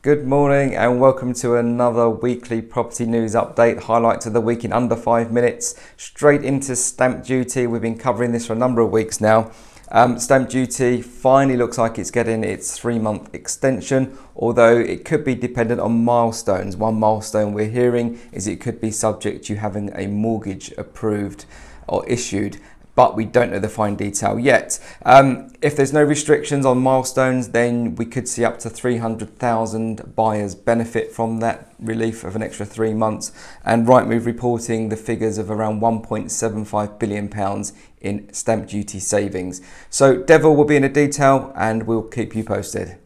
Good morning and welcome to another weekly property news update. Highlights of the week in under 5 minutes. Straight into stamp duty. We've been covering this for a number of weeks now. Stamp duty finally looks like it's getting its 3-month extension, although it could be dependent on milestones. One milestone we're hearing is it could be subject to having a mortgage approved or issued, but we don't know the fine detail yet. If there's no restrictions on milestones, then we could see up to 300,000 buyers benefit from that relief of an extra 3 months. And Rightmove reporting the figures of around £1.75 billion in stamp duty savings. So Devil will be in the detail and we'll keep you posted.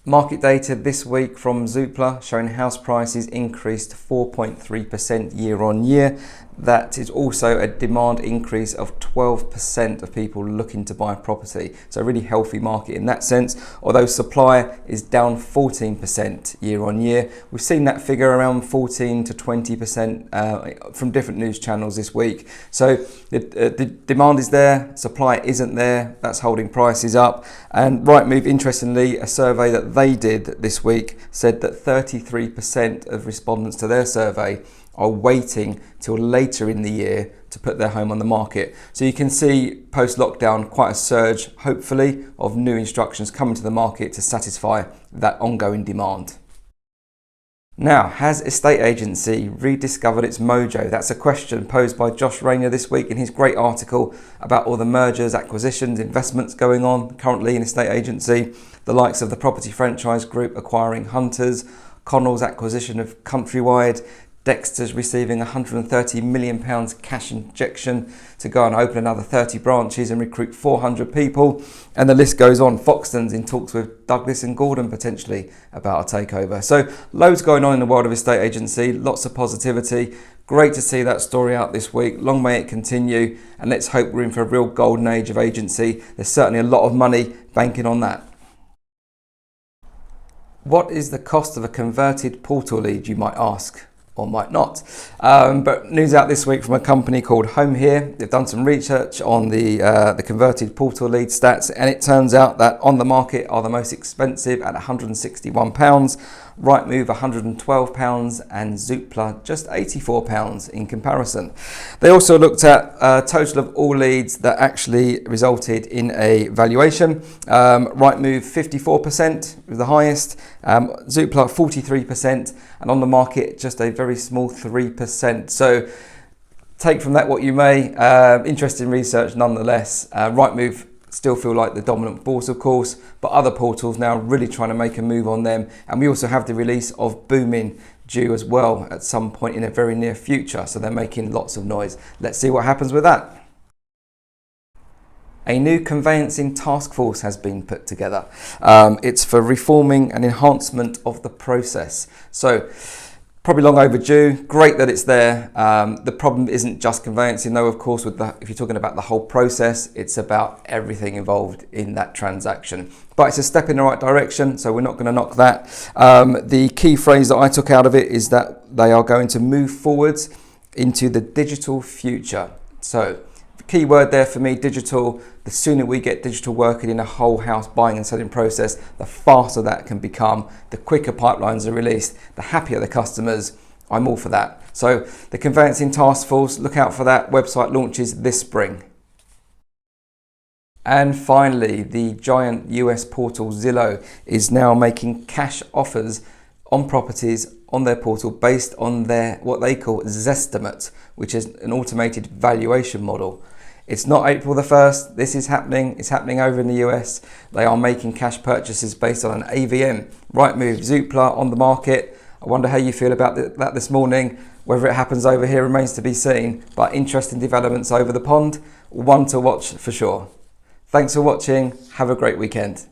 Market data this week from Zoopla showing house prices increased 4.3% year on year. That is also a demand increase of 12% of people looking to buy property. So a really healthy market in that sense, although supply is down 14% year on year. We've seen that figure around 14 to 20% from different news channels this week. So the demand is there, supply isn't there, that's holding prices up. And Rightmove, interestingly, a survey that they did this week said that 33% of respondents to their survey are waiting till later in the year to put their home on the market. So you can see post-lockdown quite a surge, hopefully, of new instructions coming to the market to satisfy that ongoing demand. Now, has estate agency rediscovered its mojo? That's a question posed by Josh Rayner this week in his great article about all the mergers, acquisitions, investments going on currently in estate agency. The likes of the Property Franchise Group acquiring Hunters, Connell's acquisition of Countrywide, Dexter's receiving £130 million cash injection to go and open another 30 branches and recruit 400 people. And the list goes on. Foxton's in talks with Douglas and Gordon potentially about a takeover. So loads going on in the world of estate agency, lots of positivity. Great to see that story out this week. Long may it continue. And let's hope we're in for a real golden age of agency. There's certainly a lot of money banking on that. What is the cost of a converted portal lead, you might ask? Or might not. But news out this week from a company called Home Here. They've done some research on the converted portal lead stats, and it turns out that On the Market are the most expensive at £161, Rightmove £112, and Zoopla just £84 in comparison. They also looked at a total of all leads that actually resulted in a valuation. Rightmove 54% was the highest, Zoopla 43%, and On the Market just a very small 3%. So take from that what you may. Interesting research nonetheless. Rightmove still feel like the dominant force, of course, but other portals now really trying to make a move on them. And we also have the release of Booming due as well at some point in a very near future. So they're making lots of noise. Let's see what happens with that. A new conveyancing task force has been put together. It's for reforming and enhancement of the process. So probably long overdue. Great that it's there. The problem isn't just conveyancing, though, of course. If you're talking about the whole process, it's about everything involved in that transaction. But it's a step in the right direction, so we're not going to knock that. The key phrase that I took out of it is that they are going to move forwards into the digital future. So the key word there for me, digital. The sooner we get digital working in a whole house buying and selling process, the faster that can become, the quicker pipelines are released, the happier the customers. I'm all for that. So the Conveyancing Task Force, look out for that. Website launches this spring. And finally, the giant US portal Zillow is now making cash offers on properties on their portal based on their what they call Zestimate, which is an automated valuation model. It's not April the 1st. This is happening. It's happening over in the US. They are making cash purchases based on an AVM. Rightmove, Zoopla, On the Market. I wonder how you feel about that this morning. Whether it happens over here remains to be seen. But interesting developments over the pond. One to watch for sure. Thanks for watching. Have a great weekend.